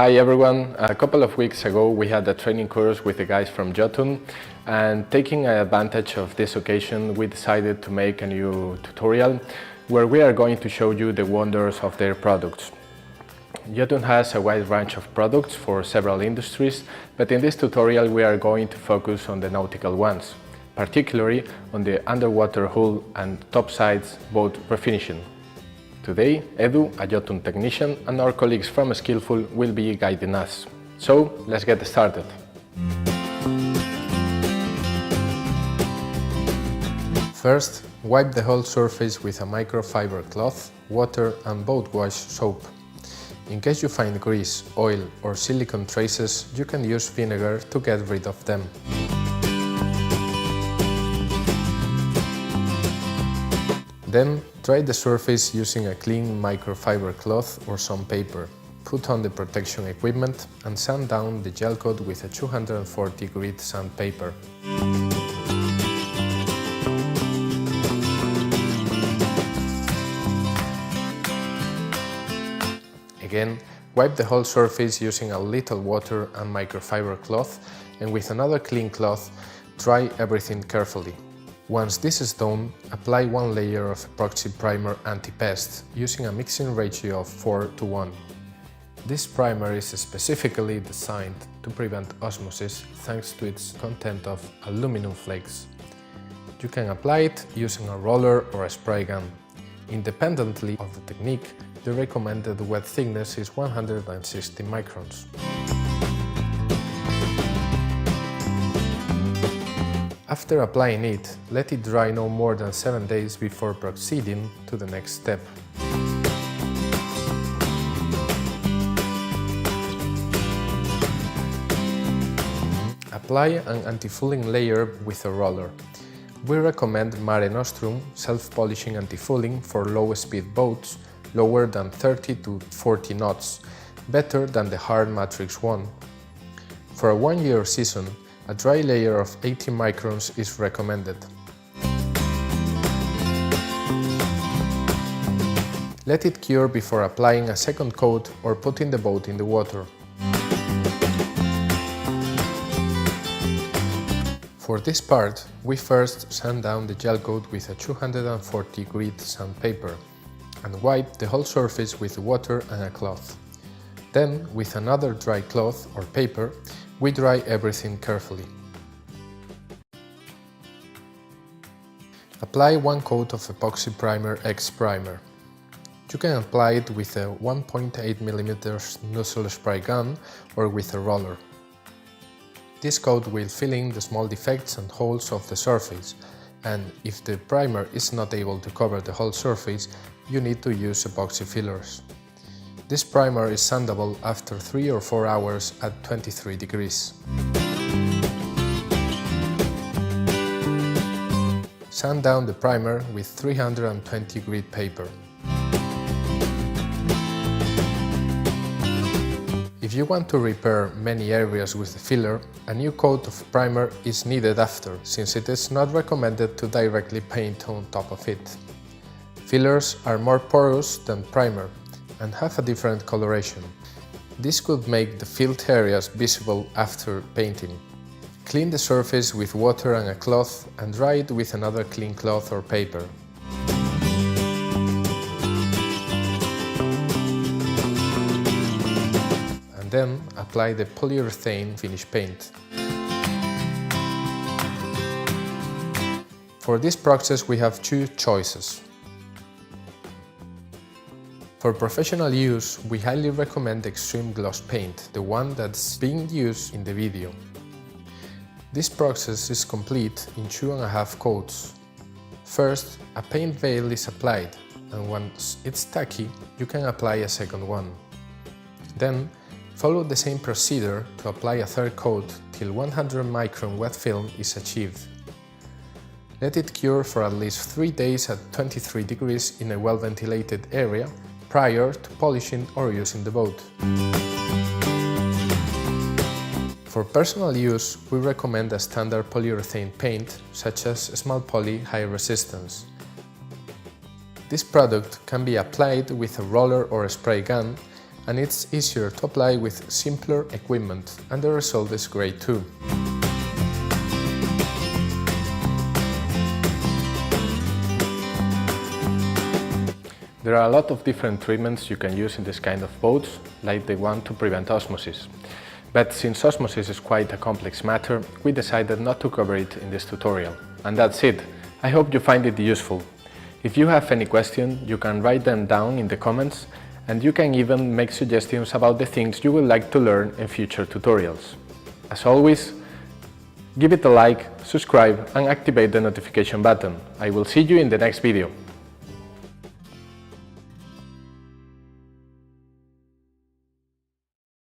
Hi everyone, a couple of weeks ago we had a training course with the guys from Jotun, and taking advantage of this occasion we decided to make a new tutorial where we are going to show you the wonders of their products. Jotun has a wide range of products for several industries, but in this tutorial we are going to focus on the nautical ones, particularly on the underwater hull and topsides boat refinishing. Today, Edu, a Jotun technician, and our colleagues from Skillful will be guiding us. So, let's get started. First, wipe the whole surface with a microfiber cloth, water and boat wash soap. In case you find grease, oil or silicone traces, you can use vinegar to get rid of them. Then, dry the surface using a clean microfiber cloth or some paper. Put on the protection equipment and sand down the gel coat with a 240 grit sandpaper. Again, wipe the whole surface using a little water and microfiber cloth, and with another clean cloth, dry everything carefully. Once this is done, apply one layer of epoxy primer anti-pest using a mixing ratio of 4:1. This primer is specifically designed to prevent osmosis thanks to its content of aluminum flakes. You can apply it using a roller or a spray gun. Independently of the technique, the recommended wet thickness is 160 microns. After applying it, let it dry no more than 7 days before proceeding to the next step. Apply an anti-fouling layer with a roller. We recommend Mare Nostrum self-polishing anti-fouling for low-speed boats, lower than 30 to 40 knots, better than the hard matrix one. For a 1-year season, a dry layer of 80 microns is recommended. Let it cure before applying a second coat or putting the boat in the water. For this part, we first sand down the gel coat with a 240 grit sandpaper and wipe the whole surface with water and a cloth. Then, with another dry cloth or paper, we dry everything carefully. Apply one coat of epoxy primer X primer. You can apply it with a 1.8 mm nozzle spray gun or with a roller. This coat will fill in the small defects and holes of the surface, and if the primer is not able to cover the whole surface, you need to use epoxy fillers. This primer is sandable after 3 or 4 hours at 23 degrees. Sand down the primer with 320 grit paper. If you want to repair many areas with the filler, a new coat of primer is needed after, since it is not recommended to directly paint on top of it. Fillers are more porous than primer and have a different coloration. This could make the filled areas visible after painting. Clean the surface with water and a cloth and dry it with another clean cloth or paper. And then apply the polyurethane finish paint. For this process we have two choices. For professional use, we highly recommend extreme gloss paint, the one that's being used in the video. This process is complete in 2.5 coats. First, a paint veil is applied, and once it's tacky, you can apply a second one. Then, follow the same procedure to apply a third coat till 100 micron wet film is achieved. Let it cure for at least 3 days at 23 degrees in a well-ventilated area prior to polishing or using the boat. For personal use, we recommend a standard polyurethane paint, such as Small Poly High Resistance. This product can be applied with a roller or a spray gun and it's easier to apply with simpler equipment, and the result is great too. There are a lot of different treatments you can use in this kind of boats, like the one to prevent osmosis. But since osmosis is quite a complex matter, we decided not to cover it in this tutorial. And that's it. I hope you find it useful. If you have any question, you can write them down in the comments, and you can even make suggestions about the things you would like to learn in future tutorials. As always, give it a like, subscribe, and activate the notification button. I will see you in the next video.